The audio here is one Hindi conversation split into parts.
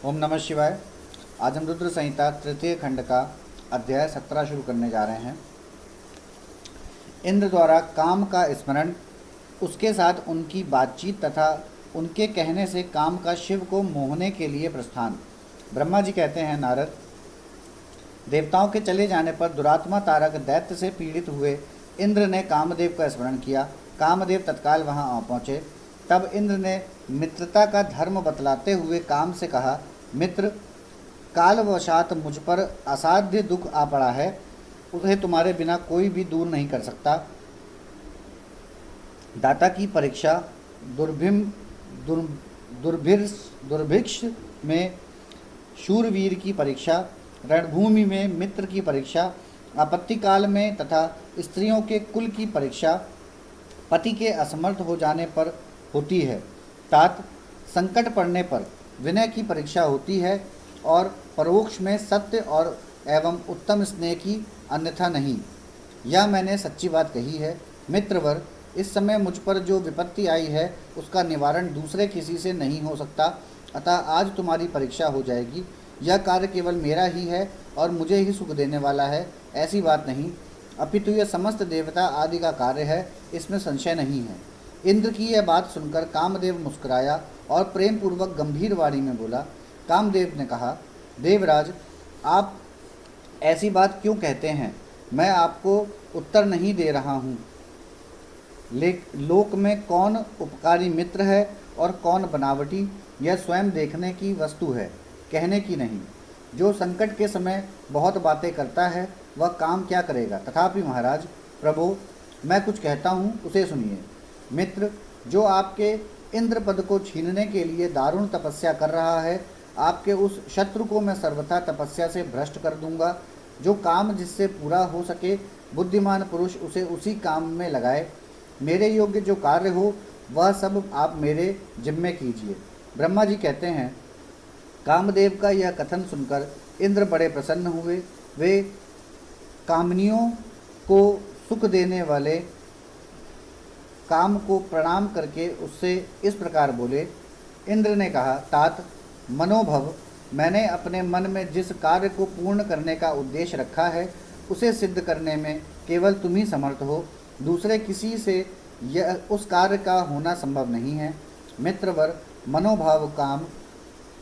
ओम नमः शिवाय। आज हम रुद्र संहिता तृतीय खंड का अध्याय 17 शुरू करने जा रहे हैं। इंद्र द्वारा काम का स्मरण, उसके साथ उनकी बातचीत तथा उनके कहने से काम का शिव को मोहने के लिए प्रस्थान। ब्रह्मा जी कहते हैं, नारद, देवताओं के चले जाने पर दुरात्मा तारक दैत्य से पीड़ित हुए इंद्र ने कामदेव का स्मरण किया। कामदेव तत्काल वहां आ पहुँचे। तब इंद्र ने मित्रता का धर्म बतलाते हुए काम से कहा, मित्र, कालवशात मुझ पर असाध्य दुख आ पड़ा है, उसे तुम्हारे बिना कोई भी दूर नहीं कर सकता। दाता की परीक्षा, दुर्भिक्ष में शूरवीर की परीक्षा, रणभूमि में मित्र की परीक्षा, आपत्ति काल में तथा स्त्रियों के कुल की परीक्षा पति के असमर्थ हो जाने पर होती है। तात संकट पड़ने पर विनय की परीक्षा होती है और परोक्ष में सत्य और एवं उत्तम स्नेह की, अन्यथा नहीं। यह मैंने सच्ची बात कही है। मित्रवर, इस समय मुझ पर जो विपत्ति आई है उसका निवारण दूसरे किसी से नहीं हो सकता, अतः आज तुम्हारी परीक्षा हो जाएगी। यह कार्य केवल मेरा ही है और मुझे ही सुख देने वाला है, ऐसी बात नहीं, अपितु यह समस्त देवता आदि का कार्य है, इसमें संशय नहीं है। इंद्र की यह बात सुनकर कामदेव मुस्कुराया और प्रेम पूर्वक गंभीर वाणी में बोला। कामदेव ने कहा, देवराज, आप ऐसी बात क्यों कहते हैं? मैं आपको उत्तर नहीं दे रहा हूँ। लोक में कौन उपकारी मित्र है और कौन बनावटी, यह स्वयं देखने की वस्तु है, कहने की नहीं। जो संकट के समय बहुत बातें करता है वह काम क्या करेगा? तथापि महाराज, प्रभो, मैं कुछ कहता हूँ, उसे सुनिए। मित्र, जो आपके इंद्र पद को छीनने के लिए दारुण तपस्या कर रहा है, आपके उस शत्रु को मैं सर्वथा तपस्या से भ्रष्ट कर दूंगा। जो काम जिससे पूरा हो सके, बुद्धिमान पुरुष उसे उसी काम में लगाए। मेरे योग्य जो कार्य हो वह सब आप मेरे जिम्मे कीजिए। ब्रह्मा जी कहते हैं, कामदेव का यह कथन सुनकर इंद्र बड़े प्रसन्न हुए। वे कामनियों को सुख देने वाले काम को प्रणाम करके उससे इस प्रकार बोले। इंद्र ने कहा, तात मनोभव, मैंने अपने मन में जिस कार्य को पूर्ण करने का उद्देश्य रखा है उसे सिद्ध करने में केवल तुम ही समर्थ हो, दूसरे किसी से यह उस कार्य का होना संभव नहीं है। मित्रवर, मनोभाव काम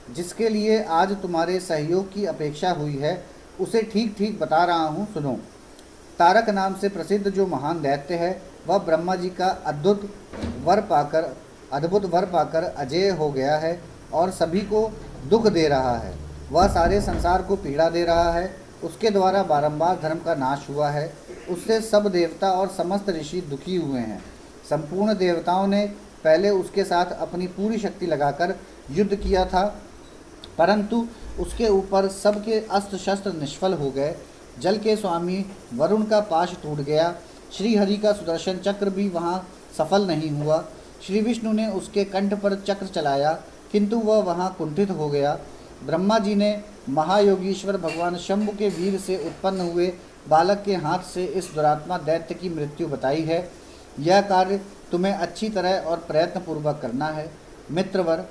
जिसके लिए आज तुम्हारे सहयोग की अपेक्षा हुई है उसे ठीक ठीक बता रहा हूँ, सुनो। तारक नाम से प्रसिद्ध जो महान दैत्य है वह ब्रह्मा जी का अद्भुत वर पाकर अजेय हो गया है और सभी को दुख दे रहा है। वह सारे संसार को पीड़ा दे रहा है। उसके द्वारा बारंबार धर्म का नाश हुआ है। उससे सब देवता और समस्त ऋषि दुखी हुए हैं। संपूर्ण देवताओं ने पहले उसके साथ अपनी पूरी शक्ति लगाकर युद्ध किया था, परंतु उसके ऊपर सबके अस्त्र शस्त्र निष्फल हो गए। जल के स्वामी वरुण का पाश टूट गया। श्री हरि का सुदर्शन चक्र भी वहाँ सफल नहीं हुआ। श्री विष्णु ने उसके कंठ पर चक्र चलाया, किंतु वह वहाँ कुंठित हो गया। ब्रह्मा जी ने महायोगीश्वर भगवान शंभु के वीर से उत्पन्न हुए बालक के हाथ से इस दुरात्मा दैत्य की मृत्यु बताई है। यह कार्य तुम्हें अच्छी तरह और प्रयत्नपूर्वक करना है। मित्रवर,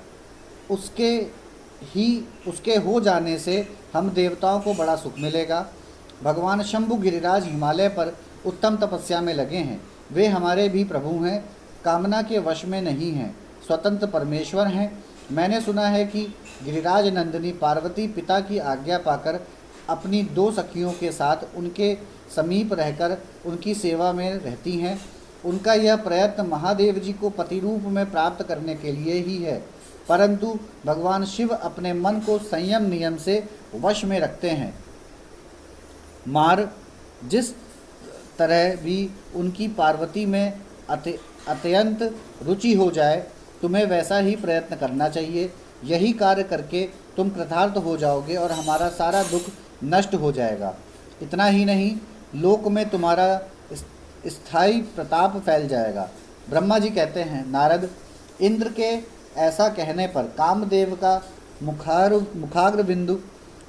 उसके हो जाने से हम देवताओं को बड़ा सुख मिलेगा। भगवान शंभु गिरिराज हिमालय पर उत्तम तपस्या में लगे हैं। वे हमारे भी प्रभु हैं, कामना के वश में नहीं हैं, स्वतंत्र परमेश्वर हैं। मैंने सुना है कि गिरिराज नंदिनी पार्वती पिता की आज्ञा पाकर अपनी 2 सखियों के साथ उनके समीप रहकर उनकी सेवा में रहती हैं। उनका यह प्रयत्न महादेव जी को पति रूप में प्राप्त करने के लिए ही है, परंतु भगवान शिव अपने मन को संयम नियम से वश में रखते हैं। मार, जिस तरह भी उनकी पार्वती में अत्यंत रुचि हो जाए, तुम्हें वैसा ही प्रयत्न करना चाहिए। यही कार्य करके तुम कृतार्थ हो जाओगे और हमारा सारा दुख नष्ट हो जाएगा। इतना ही नहीं, लोक में तुम्हारा स्थायी प्रताप फैल जाएगा। ब्रह्मा जी कहते हैं, नारद, इंद्र के ऐसा कहने पर कामदेव का मुखाग्र बिंदु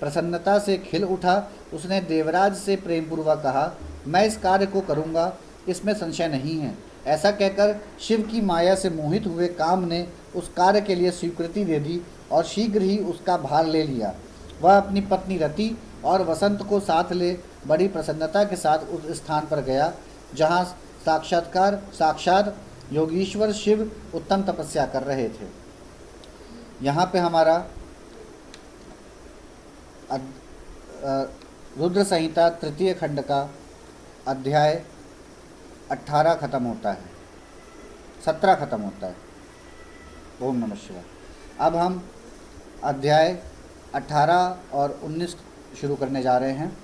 प्रसन्नता से खिल उठा। उसने देवराज से प्रेमपूर्वक कहा, मैं इस कार्य को करूँगा, इसमें संशय नहीं है। ऐसा कहकर शिव की माया से मोहित हुए काम ने उस कार्य के लिए स्वीकृति दे दी और शीघ्र ही उसका भार ले लिया। वह अपनी पत्नी रति और वसंत को साथ ले बड़ी प्रसन्नता के साथ उस स्थान पर गया जहाँ साक्षात योगीश्वर शिव उत्तम तपस्या कर रहे थे। यहाँ पे हमारा रुद्र संहिता तृतीय खंड का अध्याय 18 खत्म होता है, 17 खत्म होता है। ओम नमः शिवाय। अब हम अध्याय 18 और 19 शुरू करने जा रहे हैं।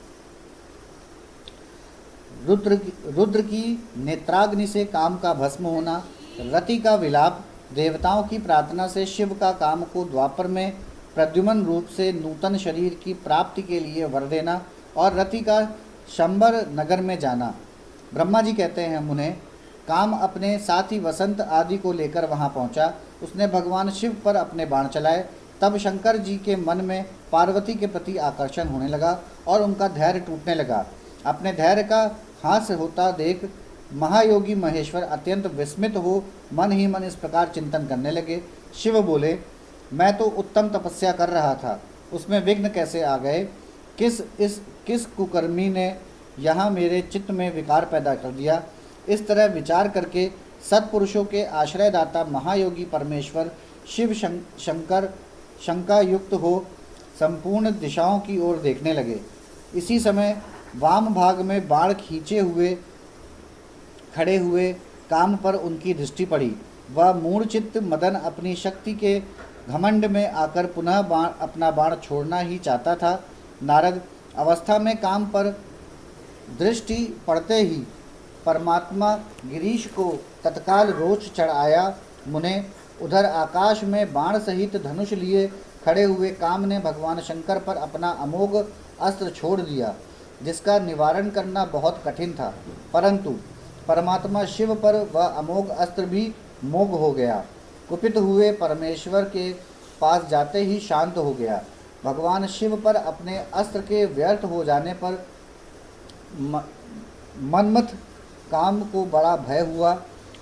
रुद्र की नेत्राग्नि से काम का भस्म होना, रति का विलाप, देवताओं की प्रार्थना से शिव का काम को द्वापर में प्रद्युम्न रूप से नूतन शरीर की प्राप्ति के लिए वर देना और रति का शंबर नगर में जाना। ब्रह्मा जी कहते हैं, मुने काम अपने साथी वसंत आदि को लेकर वहां पहुंचा। उसने भगवान शिव पर अपने बाण चलाए। तब शंकर जी के मन में पार्वती के प्रति आकर्षण होने लगा और उनका धैर्य टूटने लगा। अपने धैर्य का हास होता देख महायोगी महेश्वर अत्यंत विस्मित हो मन ही मन इस प्रकार चिंतन करने लगे। शिव बोले, मैं तो उत्तम तपस्या कर रहा था, उसमें विघ्न कैसे आ गए? किस कुकर्मी ने यहाँ मेरे चित्त में विकार पैदा कर दिया? इस तरह विचार करके सत्पुरुषों के आश्रयदाता महायोगी परमेश्वर शिव शंकर शंका युक्त हो संपूर्ण दिशाओं की ओर देखने लगे। इसी समय वाम भाग में बाण खींचे हुए खड़े हुए काम पर उनकी दृष्टि पड़ी। वह मूढ़चित्त मदन अपनी शक्ति के घमंड में आकर पुनः अपना बाण छोड़ना ही चाहता था। नारद अवस्था में काम पर दृष्टि पड़ते ही परमात्मा गिरीश को तत्काल रोष चढ़ आया। मुने उधर आकाश में बाण सहित धनुष लिए खड़े हुए काम ने भगवान शंकर पर अपना अमोघ अस्त्र छोड़ दिया, जिसका निवारण करना बहुत कठिन था, परंतु परमात्मा शिव पर वह अमोघ अस्त्र भी मोघ हो गया। कुपित हुए परमेश्वर के पास जाते ही शांत हो गया। भगवान शिव पर अपने अस्त्र के व्यर्थ हो जाने पर मनमथ काम को बड़ा भय हुआ।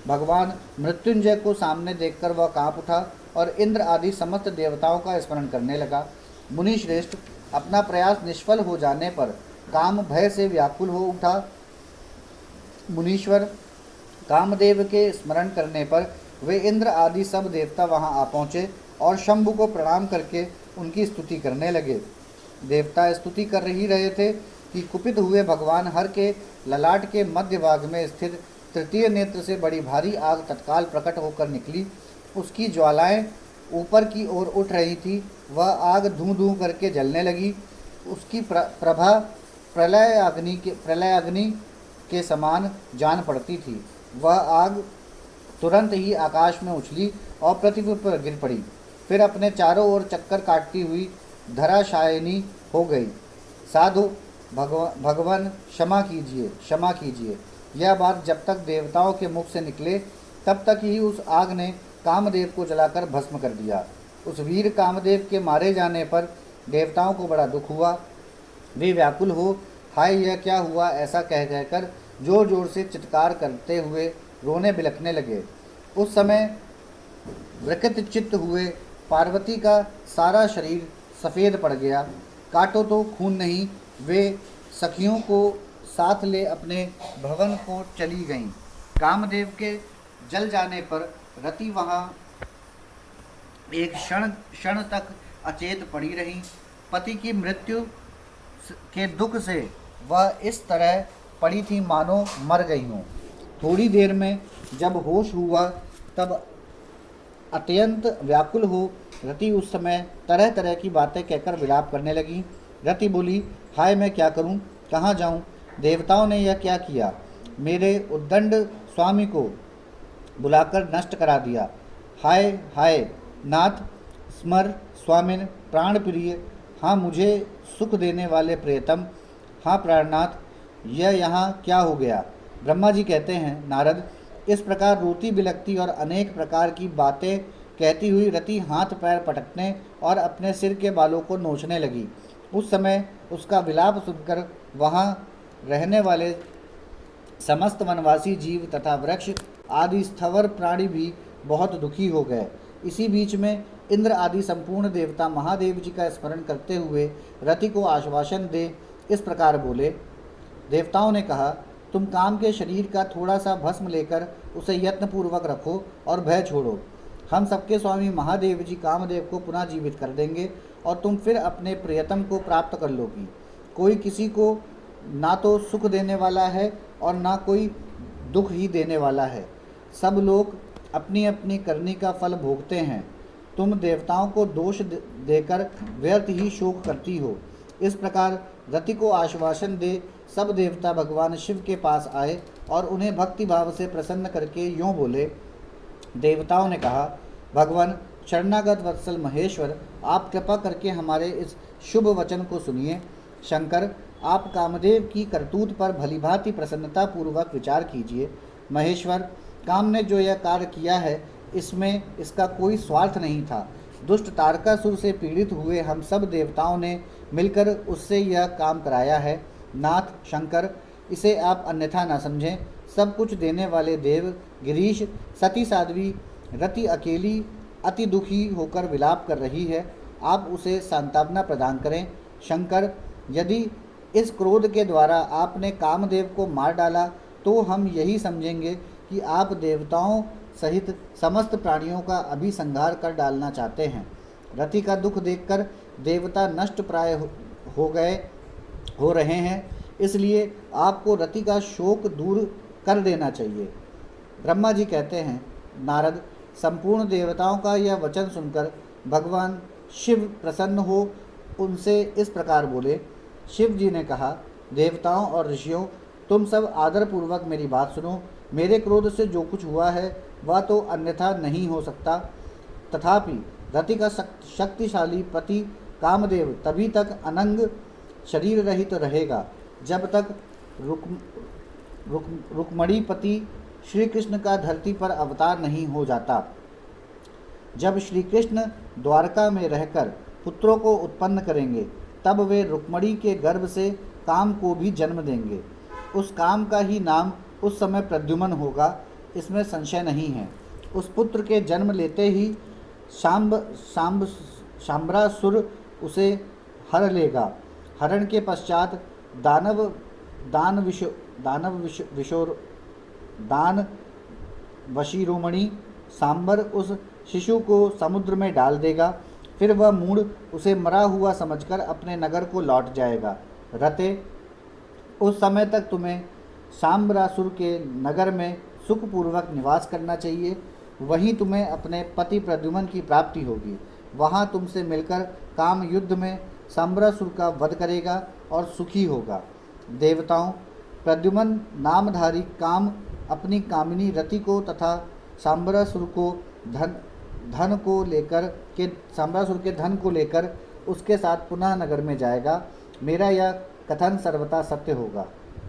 भगवान मृत्युंजय को सामने देखकर वह कांप उठा और इंद्र आदि समस्त देवताओं का स्मरण करने लगा। मुनि श्रेष्ठ, अपना प्रयास निष्फल हो जाने पर काम भय से व्याकुल हो उठा। मुनीश्वर कामदेव के स्मरण करने पर वे इंद्र आदि सब देवता वहां आ पहुँचे और शंभु को प्रणाम करके उनकी स्तुति करने लगे। देवता स्तुति कर ही रहे थे कि कुपित हुए भगवान हर के ललाट के मध्य भाग में स्थित तृतीय नेत्र से बड़ी भारी आग तत्काल प्रकट होकर निकली। उसकी ज्वालाएं ऊपर की ओर उठ रही थी। वह आग धूं धूं करके जलने लगी। उसकी प्रभा प्रलय अग्नि के समान जान पड़ती थी। वह आग तुरंत ही आकाश में उछली और पृथ्वी पर गिर पड़ी, फिर अपने चारों ओर चक्कर काटती हुई धराशायिनी हो गई। साधु भगवान क्षमा कीजिए। यह बात जब तक देवताओं के मुख से निकले तब तक ही उस आग ने कामदेव को जलाकर भस्म कर दिया। उस वीर कामदेव के मारे जाने पर देवताओं को बड़ा दुख हुआ। वे व्याकुल हो हाय यह क्या हुआ ऐसा कह कहकर जोर जोर से चित्कार करते हुए रोने बिलखने लगे। उस समय विकृत चित्त हुए पार्वती का सारा शरीर सफ़ेद पड़ गया। काटो तो खून नहीं। वे सखियों को साथ ले अपने भवन को चली गईं। कामदेव के जल जाने पर रति वहाँ एक क्षण तक अचेत पड़ी रही। पति की मृत्यु के दुख से वह इस तरह पड़ी थी मानो मर गई हों। थोड़ी देर में जब होश हुआ तब अत्यंत व्याकुल हो रति उस समय तरह तरह की बातें कहकर विलाप करने लगी। रति बोली, हाय मैं क्या करूं, कहाँ जाऊं? देवताओं ने यह क्या किया? मेरे उद्दंड स्वामी को बुलाकर नष्ट करा दिया। हाय हाय नाथ स्मर स्वामिन प्राण प्रिय, हाँ मुझे सुख देने वाले प्रियतम, हाँ प्राणनाथ यह यहाँ क्या हो गया? ब्रह्मा जी कहते हैं, नारद इस प्रकार रोती बिलखती और अनेक प्रकार की बातें कहती हुई रति हाथ पैर पटकने और अपने सिर के बालों को नोचने लगी। उस समय उसका विलाप सुनकर वहाँ रहने वाले समस्त वनवासी जीव तथा वृक्ष आदि स्थवर प्राणी भी बहुत दुखी हो गए। इसी बीच में इंद्र आदि संपूर्ण देवता महादेव जी का स्मरण करते हुए रति को आश्वासन दे इस प्रकार बोले। देवताओं ने कहा, तुम काम के शरीर का थोड़ा सा भस्म लेकर उसे यत्नपूर्वक रखो और भय छोड़ो। हम सबके स्वामी महादेव जी कामदेव को पुनः जीवित कर देंगे और तुम फिर अपने प्रियतम को प्राप्त कर लोगी। कोई किसी को ना तो सुख देने वाला है और ना कोई दुख ही देने वाला है। सब लोग अपनी अपनी करनी का फल भोगते हैं। तुम देवताओं को दोष देकर व्यर्थ ही शोक करती हो। इस प्रकार रति को आश्वासन दे सब देवता भगवान शिव के पास आए और उन्हें भक्ति भाव से प्रसन्न करके यूँ बोले। देवताओं ने कहा, भगवान शरणागत वत्सल महेश्वर, आप कृपा करके हमारे इस शुभ वचन को सुनिए। शंकर, आप कामदेव की करतूत पर भलीभांति प्रसन्नता पूर्वक विचार कीजिए। महेश्वर, काम ने जो यह कार्य किया है इसमें इसका कोई स्वार्थ नहीं था। दुष्ट तारकासुर से पीड़ित हुए हम सब देवताओं ने मिलकर उससे यह काम कराया है। नाथ शंकर, इसे आप अन्यथा न समझें। सब कुछ देने वाले देव गिरीश, सती साध्वी रति अकेली अति दुखी होकर विलाप कर रही है। आप उसे सांत्वना प्रदान करें। शंकर, यदि इस क्रोध के द्वारा आपने कामदेव को मार डाला तो हम यही समझेंगे कि आप देवताओं सहित समस्त प्राणियों का अभी संहार कर डालना चाहते हैं। रति का दुख देखकर देवता नष्ट प्राय हो रहे हैं, इसलिए आपको रति का शोक दूर कर देना चाहिए। ब्रह्मा जी कहते हैं, नारद, संपूर्ण देवताओं का यह वचन सुनकर भगवान शिव प्रसन्न हो उनसे इस प्रकार बोले। शिव जी ने कहा, देवताओं और ऋषियों, तुम सब आदरपूर्वक मेरी बात सुनो। मेरे क्रोध से जो कुछ हुआ है वह तो अन्यथा नहीं हो सकता। तथापि रति का शक्तिशाली पति कामदेव तभी तक अनंग शरीर रहित रहेगा जब तक रुक्मणीपति श्री कृष्ण का धरती पर अवतार नहीं हो जाता। जब श्री कृष्ण द्वारका में रहकर पुत्रों को उत्पन्न करेंगे तब वे रुक्मणी के गर्भ से काम को भी जन्म देंगे। उस काम का ही नाम उस समय प्रद्युम्न होगा, इसमें संशय नहीं है। उस पुत्र के जन्म लेते ही शाम्बरासुर उसे हर लेगा। हरण के पश्चात दान वशीरोमणि सांबर उस शिशु को समुद्र में डाल देगा। फिर वह मूढ़ उसे मरा हुआ समझकर अपने नगर को लौट जाएगा। रते, उस समय तक तुम्हें शाम्बरासुर के नगर में सुखपूर्वक निवास करना चाहिए। वहीं तुम्हें अपने पति प्रद्युम्न की प्राप्ति होगी। वहाँ तुमसे मिलकर काम युद्ध में शाम्बरासुर का वध करेगा और सुखी होगा। देवताओं, प्रद्युम्न नामधारी काम अपनी कामिनी रति को तथा शाम्बरासुर के धन को लेकर उसके साथ पुनः नगर में जाएगा। मेरा यह कथन सर्वथा सत्य होगा।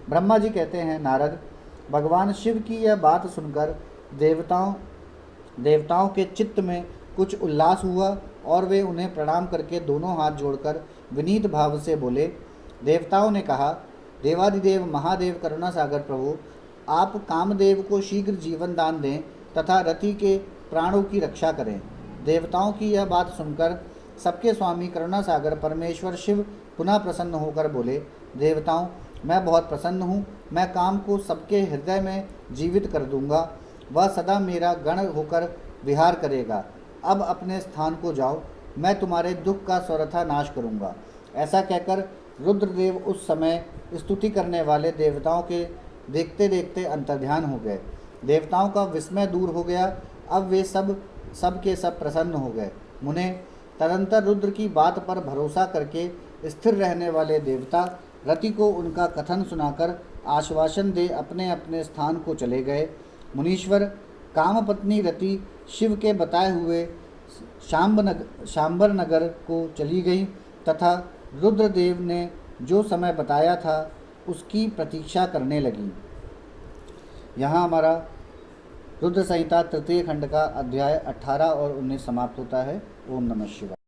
ब्रह्मा जी कहते हैं, नारद, भगवान शिव की यह बात सुनकर देवताओं के चित्त में कुछ उल्लास हुआ और वे उन्हें प्रणाम करके दोनों हाथ जोड़कर विनीत भाव से बोले। देवताओं ने कहा, देवादिदेव महादेव करुणा सागर प्रभु, आप कामदेव को शीघ्र जीवन दान दें तथा रति के प्राणों की रक्षा करें। देवताओं की यह बात सुनकर सबके स्वामी करुणा सागर परमेश्वर शिव पुनः प्रसन्न होकर बोले, देवताओं, मैं बहुत प्रसन्न हूँ। मैं काम को सबके हृदय में जीवित कर दूंगा। वह सदा मेरा गण होकर विहार करेगा। अब अपने स्थान को जाओ, मैं तुम्हारे दुख का सर्वथा नाश करूंगा। ऐसा कहकर रुद्रदेव उस समय स्तुति करने वाले देवताओं के देखते देखते अंतर्ध्यान हो गए। देवताओं का विस्मय दूर हो गया। अब वे सब के सब प्रसन्न हो गए। मुने, तदंतर रुद्र की बात पर भरोसा करके स्थिर रहने वाले देवता रति को उनका कथन सुनाकर आश्वासन दे अपने अपने स्थान को चले गए। मुनीश्वर, कामपत्नी रति शिव के बताए हुए शाम्बर नगर को चली गई तथा रुद्रदेव ने जो समय बताया था उसकी प्रतीक्षा करने लगी। यहाँ हमारा रुद्र संहिता तृतीय खंड का अध्याय 18 और 19 समाप्त होता है। ओम नमः शिवाय।